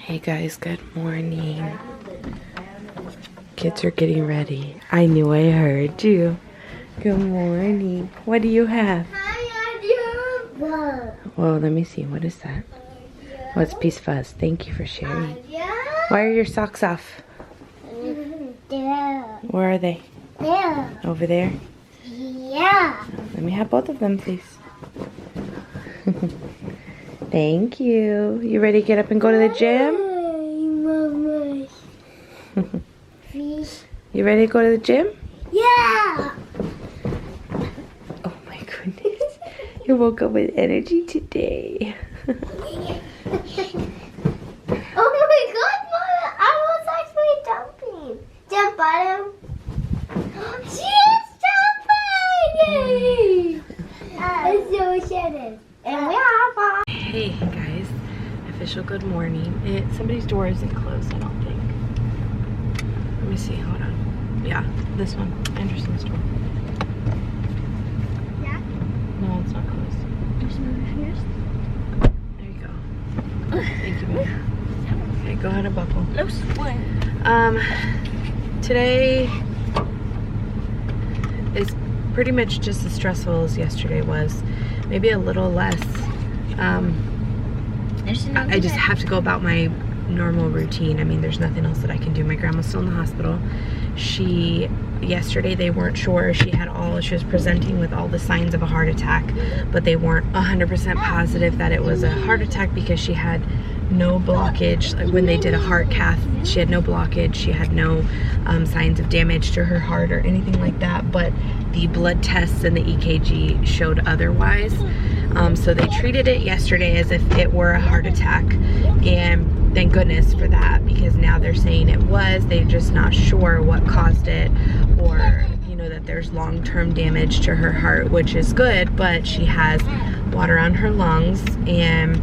Hey guys, good morning. Kids are getting ready. I knew I heard you. Good morning. What do you have? Well, let me see. What is that? Oh, it's Peace Fuzz. Thank you for sharing. Why are your socks off? There. Where are they? There. Over there? Yeah. Let me have both of them, please. Thank you. You ready to get up and go to the gym? You ready to go to the gym? Yeah. Oh my goodness. You woke up with energy today. Oh my God, Mama! I was actually jumping. Jump bottom. She is jumping! It's so excited. And we have fun. Hey guys, official good morning. Somebody's door isn't closed, I don't think. Let me see, hold on. Yeah, this one, Anderson's door. Yeah? No, it's not closed. There's no refuse. There you go. Thank you, babe. Okay, go ahead and buckle. Loose one. Today is pretty much just as stressful as yesterday was. Maybe a little less. I just have to go about my normal routine. I mean, there's nothing else that I can do. My grandma's still in the hospital. Yesterday they weren't sure. She was presenting with all the signs of a heart attack, but they weren't 100% positive that it was a heart attack because she had no blockage. Like when they did a heart cath, she had no blockage. She had no signs of damage to her heart or anything like that, but the blood tests and the EKG showed otherwise. So they treated it yesterday as if it were a heart attack, and thank goodness for that, because now they're saying it was. They're just not sure what caused it, or that there's long-term damage to her heart, which is good, but she has water on her lungs and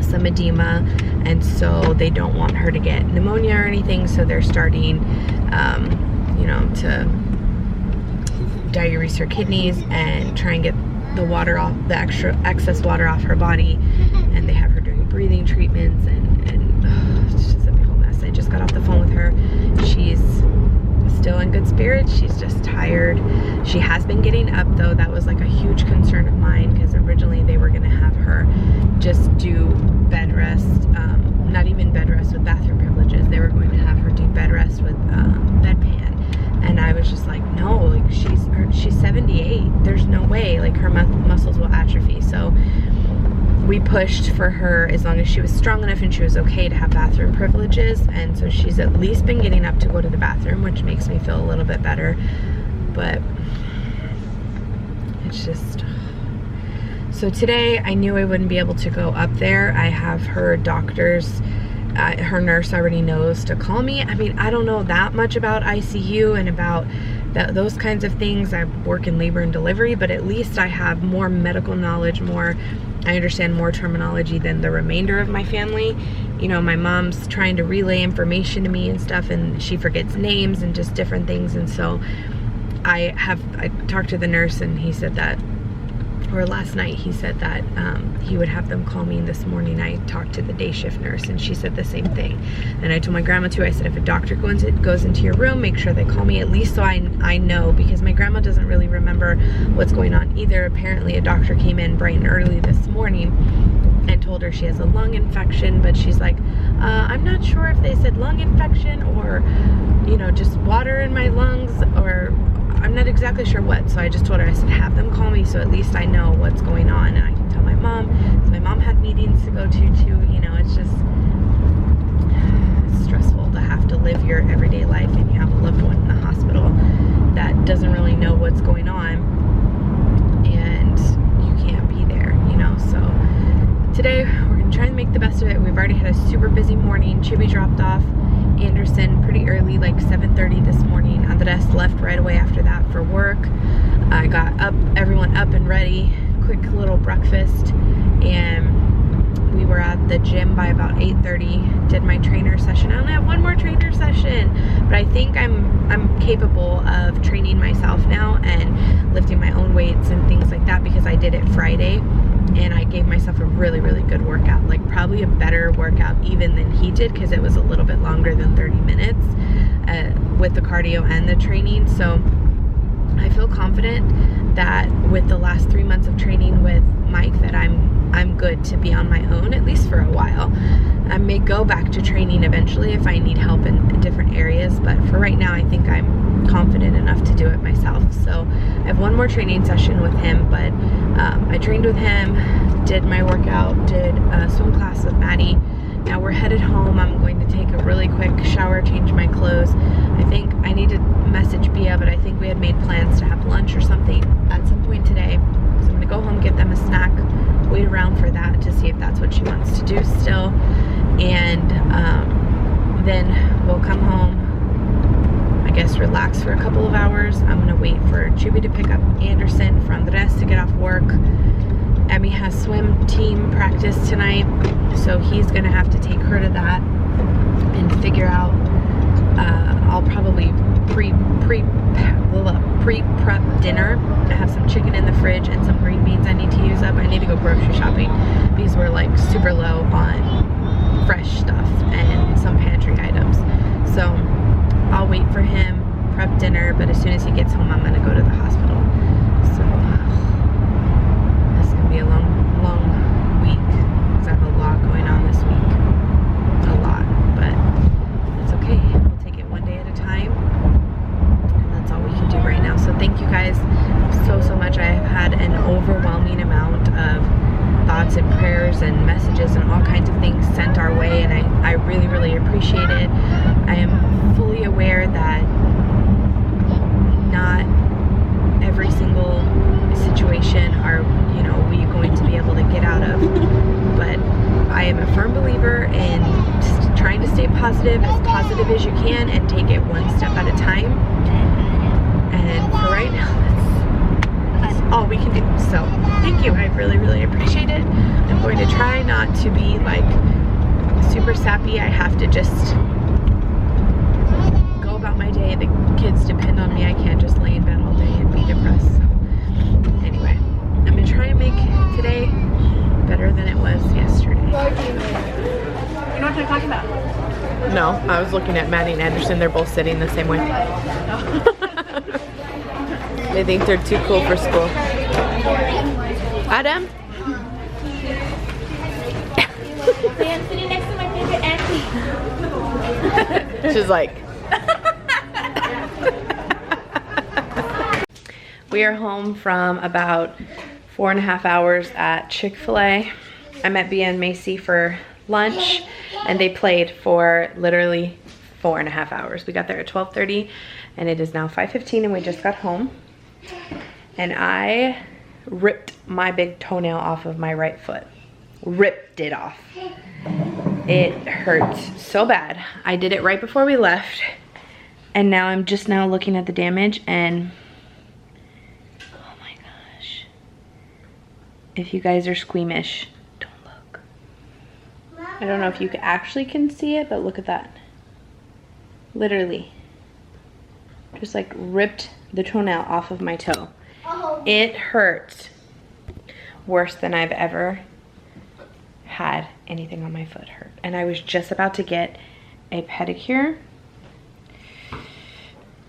some edema, and so they don't want her to get pneumonia or anything, so they're starting to diurese her kidneys and try and get the water off, the excess water off her body, and they have her doing breathing treatments, and it's just a big whole mess. I just got off the phone with her. She's still in good spirits. She's just tired. She has been getting up though. That was like a huge concern of mine, because originally they were going to have her just do bed rest, not even bed rest with bathroom privileges. They were going to have her do bed rest with bedpan. And I was just like, no, like she's 78. There's no way, like her muscles will atrophy. So we pushed for her as long as she was strong enough and she was okay to have bathroom privileges. And so she's at least been getting up to go to the bathroom, which makes me feel a little bit better. But it's just... So today I knew I wouldn't be able to go up there. I have her doctors, her nurse already knows to call me. I mean, I don't know that much about ICU and about those kinds of things. I work in labor and delivery, but at least I have more medical knowledge, I understand more terminology than the remainder of my family. My mom's trying to relay information to me and stuff, and she forgets names and just different things. And so I talked to the nurse, and he said that, or last night he said that he would have them call me. This morning I talked to the day shift nurse, and she said the same thing. And I told my grandma too. I said, if a doctor goes into your room, make sure they call me, at least so I know, because my grandma doesn't really remember what's going on either. Apparently a doctor came in bright and early this morning and told her she has a lung infection, but she's like, I'm not sure if they said lung infection or just water in my lungs, or I'm not exactly sure what. So I just told her, I said, have them call me so at least I know what's going on, and I can tell my mom. So my mom had meetings to go to too. It's just stressful to have to live your everyday life, and you have a loved one in the hospital that doesn't really know what's going on, and you can't be there, So today we're gonna try and make the best of it. We've already had a super busy morning. Chibby dropped off Anderson pretty early, like 7:30 this morning. Andres left right away after that for work. I got everyone up and ready, quick little breakfast, and we were at the gym by about 8:30. Did my trainer session. I only have one more trainer session, but I think I'm capable of training myself now and lifting my own weights and things like that, because I did it Friday. and I gave myself a really, really good workout, like probably a better workout even than he did, because it was a little bit longer than 30 minutes with the cardio and the training. So I feel confident that with the last 3 months of training with Mike that I'm good to be on my own, at least for a while. I may go back to training eventually if I need help in different areas, but for right now I think I'm confident enough to do it myself. So I have one more training session with him, but I trained with him, did my workout, did a swim class with Maddie. Now we're headed home. I'm going to take a really quick shower, change my clothes. I think I need to message Bia, but I think we had made plans to have lunch or something at some point today. So I'm gonna go home, get them a snack, wait around for that to see if that's what she wants to do still. And then we'll come home, I guess relax for a couple of hours. I'm gonna wait for Chubby to pick up Anderson from Andres to get off work. Emmy has swim team practice tonight, so he's gonna have to take her to that and figure out, I'll probably pre-prep dinner. I have some chicken in the fridge and some green beans I need to use up. I need to go grocery shopping because we're like super low on fresh stuff and some pantry items. So I'll wait for him, prep dinner, but as soon as he gets home I'm gonna go to the hospital. So this is gonna be a long week because I have a lot going on this week. A lot, but it's okay. We'll take it one day at a time, and that's all we can do right now. So thank you guys so much. I have had an overwhelming amount of thoughts and prayers and messages and all kinds of things sent our way, and I really appreciate it. I am fully aware that not every single situation are, you know, we going to be able to get out of, but I am a firm believer in just trying to stay positive as you can and take it one step at a time. And for right now, that's all we can do. So thank you. I really appreciate it. I'm going to try not to be like super sappy. I have to just go about my day. The kids depend on me. I can't just lay in bed all day and be depressed. So anyway, I'm gonna try and make today better than it was yesterday. You know what I'm talking about? No, I was looking at Maddie and Anderson. They're both sitting the same way. They think they're too cool for school. Adam? I'm sitting next to my favorite auntie. She's like. We are home from about 4.5 hours at Chick-fil-A. I met Bia and Macy for lunch, and they played for literally 4.5 hours. We got there at 12:30, and it is now 5:15, and we just got home. And I ripped my big toenail off of my right foot. Ripped it off. It hurts so bad. I did it right before we left, and now I'm just now looking at the damage, and oh my gosh. If you guys are squeamish, don't look. I don't know if you actually can see it, but look at that. Literally. Just like ripped the toenail off of my toe. It hurts worse than I've ever had anything on my foot hurt. And I was just about to get a pedicure.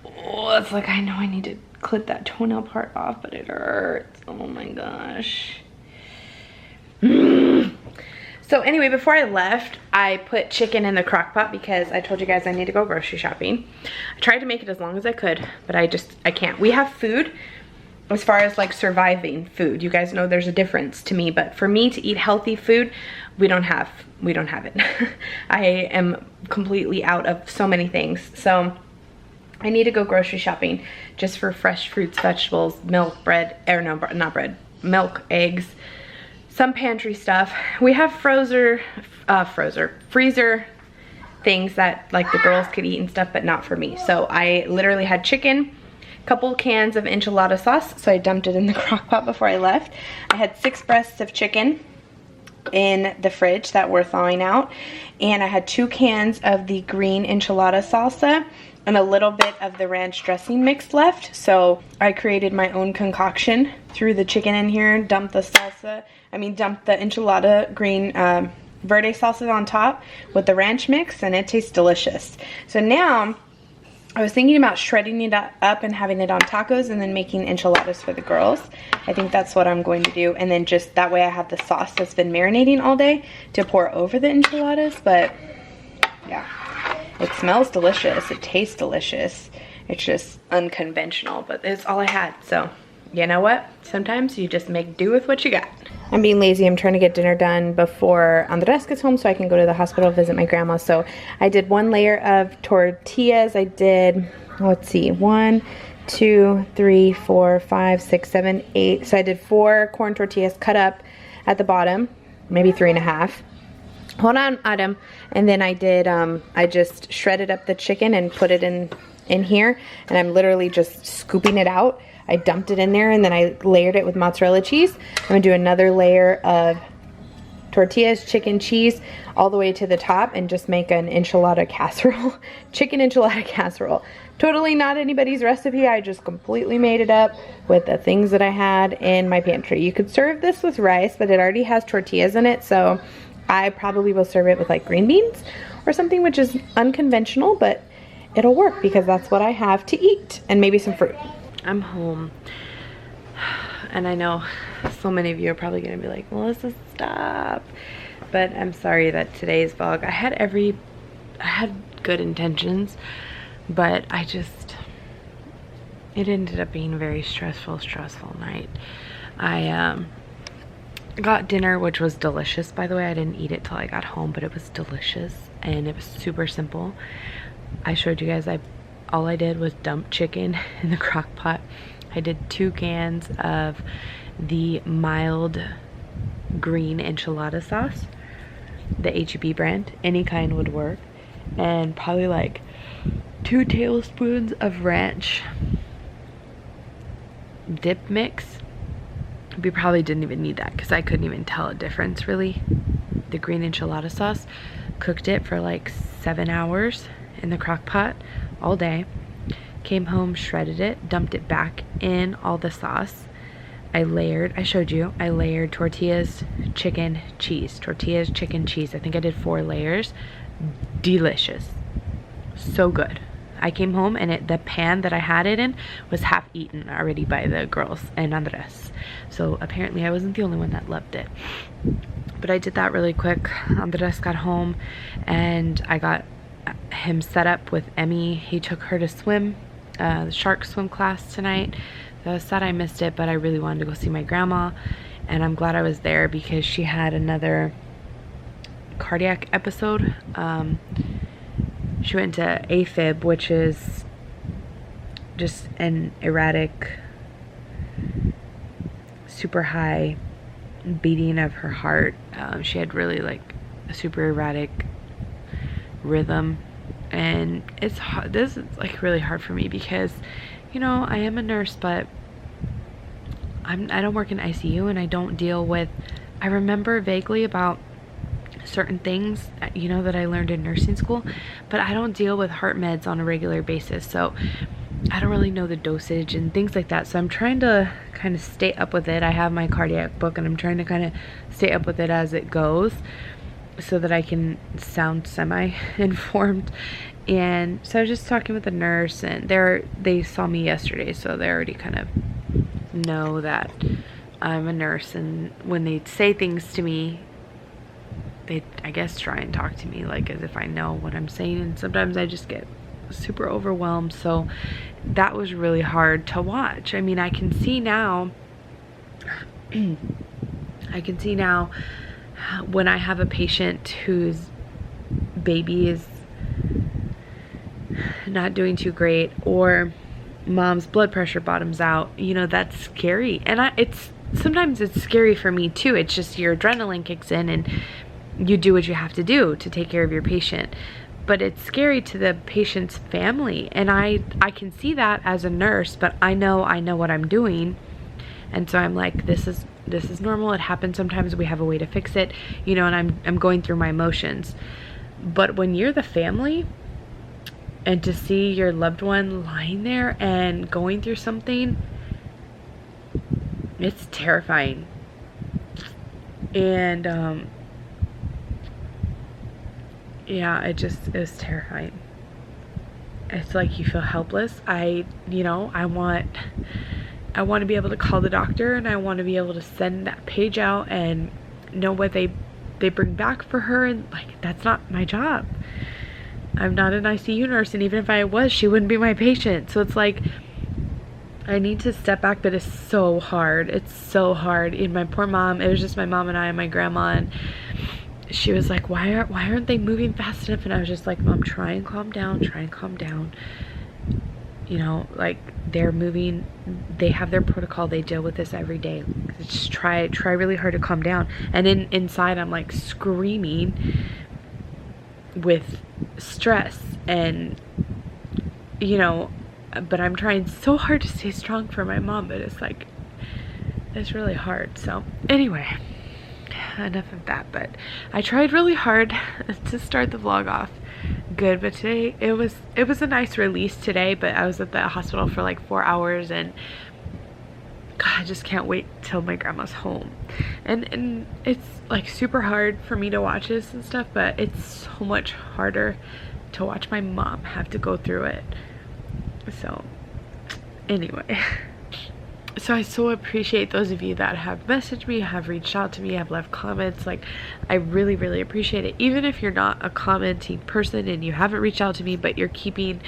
Oh, it's like I know I need to clip that toenail part off, but it hurts. Oh my gosh. So anyway, before I left, I put chicken in the crock pot because I told you guys I need to go grocery shopping. I tried to make it as long as I could, but I can't. We have food as far as like surviving food. You guys know there's a difference to me, but for me to eat healthy food, we don't have it. I am completely out of so many things. So I need to go grocery shopping just for fresh fruits, vegetables, milk, bread, or no, not bread, milk, eggs, some pantry stuff. We have freezer things that like the girls could eat and stuff, but not for me. So I literally had chicken, a couple cans of enchilada sauce, so I dumped it in the crock pot before I left. I had 6 breasts of chicken in the fridge that we're thawing out, and I had 2 cans of the green enchilada salsa and a little bit of the ranch dressing mix left. So I created my own concoction, threw the chicken in here, dumped the enchilada green verde salsa on top with the ranch mix, and it tastes delicious. So now I was thinking about shredding it up and having it on tacos and then making enchiladas for the girls. I think that's what I'm going to do. And then just that way I have the sauce that's been marinating all day to pour over the enchiladas. But yeah, it smells delicious. It tastes delicious. It's just unconventional, but it's all I had. So you know what? Sometimes you just make do with what you got. I'm being lazy. I'm trying to get dinner done before Andres gets home so I can go to the hospital, visit my grandma. So I did 1 layer of tortillas. I did, let's see, 1, 2, 3, 4, 5, 6, 7, 8. So I did 4 corn tortillas cut up at the bottom, maybe 3.5. Hold on, Adam. And then I did, I just shredded up the chicken and put it in here. And I'm literally just scooping it out. I dumped it in there and then I layered it with mozzarella cheese. I'm gonna do another layer of tortillas, chicken, cheese, all the way to the top and just make an enchilada casserole. Chicken enchilada casserole. Totally not anybody's recipe. I just completely made it up with the things that I had in my pantry. You could serve this with rice, but it already has tortillas in it, so I probably will serve it with like green beans or something, which is unconventional, but it'll work because that's what I have to eat, and maybe some fruit. I'm home, and I know so many of you are probably gonna be like, Melissa, stop. But I'm sorry that today's vlog, I had good intentions, but it ended up being a very stressful night. I got dinner, which was delicious, by the way. I didn't eat it till I got home, but it was delicious and it was super simple. I showed you guys all I did was dump chicken in the crock pot. I did 2 cans of the mild green enchilada sauce, the HEB brand. Any kind would work. And probably like 2 tablespoons of ranch dip mix. We probably didn't even need that because I couldn't even tell a difference really. The green enchilada sauce. Cooked it for like 7 hours in the crock pot all day. Came home, shredded it, dumped it back in all the sauce. I showed you, I layered tortillas, chicken, cheese. Tortillas, chicken, cheese. I think I did 4 layers. Delicious. So good. I came home and the pan that I had it in was half eaten already by the girls and Andres. So apparently I wasn't the only one that loved it. But I did that really quick. Andres got home and I got him set up with Emmy. He took her to swim, the shark swim class tonight. So I was sad I missed it, but I really wanted to go see my grandma, and I'm glad I was there because she had another cardiac episode. She went to AFib, which is just an erratic, super high beating of her heart. She had really like a super erratic rhythm, and it's hard. This is like really hard for me because, you know, I am a nurse, but I don't work in ICU, and I don't deal with, I remember vaguely about certain things, you know, that I learned in nursing school, but I don't deal with heart meds on a regular basis, so I don't really know the dosage and things like that. So I'm trying to kind of stay up with it. I have my cardiac book and I'm trying to kind of stay up with it as it goes so that I can sound semi-informed. And so I was just talking with the nurse, and they saw me yesterday, so they already kind of know that I'm a nurse, and when they say things to me, they, I guess, try and talk to me like as if I know what I'm saying, and sometimes I just get super overwhelmed. So that was really hard to watch. I mean, I can see now when I have a patient whose baby is not doing too great, or mom's blood pressure bottoms out, you know, that's scary. And sometimes it's scary for me too. It's just your adrenaline kicks in and you do what you have to do to take care of your patient. But it's scary to the patient's family, and I can see that as a nurse, but I know what I'm doing. And so I'm like, this is normal. It happens sometimes. We have a way to fix it, you know, and I'm going through my emotions. But when you're the family, And to see your loved one lying there and going through something, it's terrifying. And yeah, it was terrifying. It's like you feel helpless. I want to be able to call the doctor, and I want to be able to send that page out and know what they bring back for her, and like, that's not my job. I'm not an ICU nurse, and even if I was, she wouldn't be my patient. So it's like, I need to step back, but it's so hard. It's so hard. And my poor mom, it was just my mom and I and my grandma, and she was like, why aren't they moving fast enough? And I was just like, Mom, try and calm down, you know, like, they're moving, they have their protocol, they deal with this every day. Just try really hard to calm down. And inside I'm like screaming with stress, and you know, but I'm trying so hard to stay strong for my mom, but it's like, it's really hard. So anyway, enough of that. But I tried really hard to start the vlog off good, but today it was a nice release today. But I was at the hospital for like 4 hours, and God, I just can't wait till my grandma's home. And it's like super hard for me to watch this and stuff, but it's so much harder to watch my mom have to go through it. So anyway, so I so appreciate those of you that have messaged me, have reached out to me, have left comments. Like, I really, really appreciate it. Even if you're not a commenting person and you haven't reached out to me, but you're keeping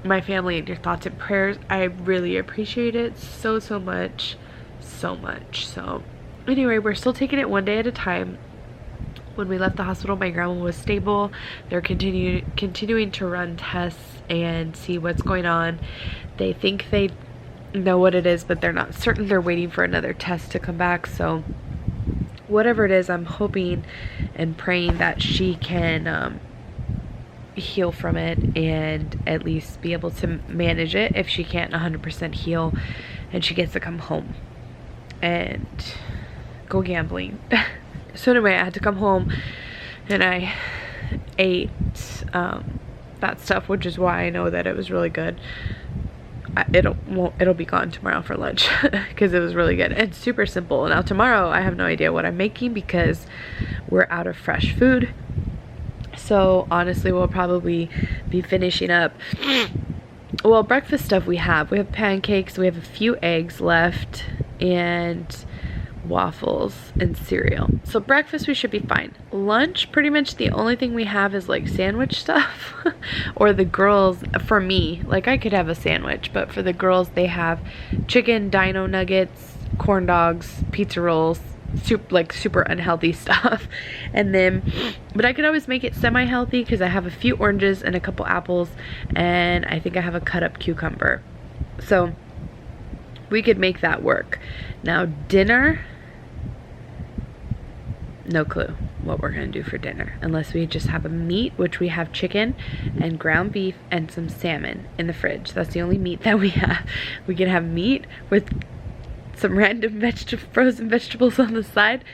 my family in your thoughts and prayers, I really appreciate it so much. So anyway, we're still taking it one day at a time. When we left the hospital, my grandma was stable. They're continuing to run tests and see what's going on. They think they know what it is, but they're not certain. They're waiting for another test to come back. So whatever it is, I'm hoping and praying that she can heal from it and at least be able to manage it if she can't 100% heal, and she gets to come home and go gambling. So anyway, I had to come home and I ate that stuff, which is why I know that it was really good. It'll be gone tomorrow for lunch because it was really good and super simple. Now tomorrow I have no idea what I'm making because we're out of fresh food. So honestly, we'll probably be finishing up, well, breakfast stuff we have pancakes, we have a few eggs left, and waffles and cereal. So breakfast we should be fine. Lunch, pretty much the only thing we have is like sandwich stuff or the girls, for me, like I could have a sandwich, but for the girls they have chicken dino nuggets, corn dogs, pizza rolls, super unhealthy stuff. And then, but I could always make it semi-healthy because I have a few oranges and a couple apples, and I think I have a cut up cucumber, so we could make that work. Now dinner, no clue what we're gonna do for dinner, unless we just have a meat, which we have chicken and ground beef and some salmon in the fridge. That's the only meat that we have. We can have meat with some random frozen vegetables on the side,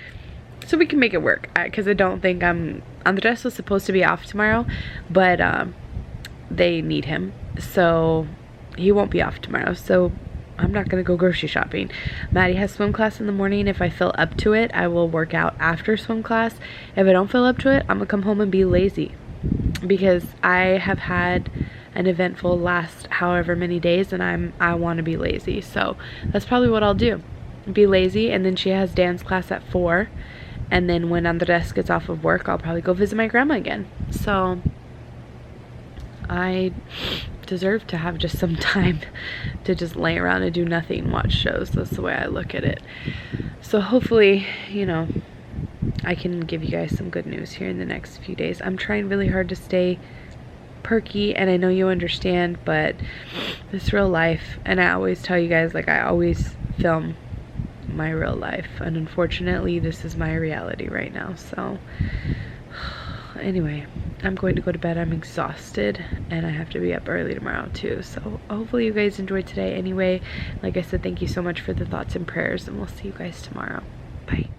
so we can make it work. Because I don't think Andres was supposed to be off tomorrow, but they need him, so he won't be off tomorrow. So I'm not gonna go grocery shopping. Maddie has swim class in the morning. If I feel up to it, I will work out after swim class. If I don't feel up to it, I'm gonna come home and be lazy, because I have had an eventful last however many days, and I want to be lazy. So that's probably what I'll do, be lazy. And then she has dance class at 4, and then when Andres gets off of work, I'll probably go visit my grandma again. So I deserve to have just some time to just lay around and do nothing, watch shows. That's the way I look at it. So hopefully, you know, I can give you guys some good news here in the next few days. I'm trying really hard to stay perky, and I know you understand, but it's real life, and I always tell you guys, like, I always film my real life, and unfortunately this is my reality right now. So anyway, I'm going to go to bed. I'm exhausted, and I have to be up early tomorrow too. So hopefully you guys enjoyed today. Anyway, like I said, thank you so much for the thoughts and prayers, and we'll see you guys tomorrow. Bye.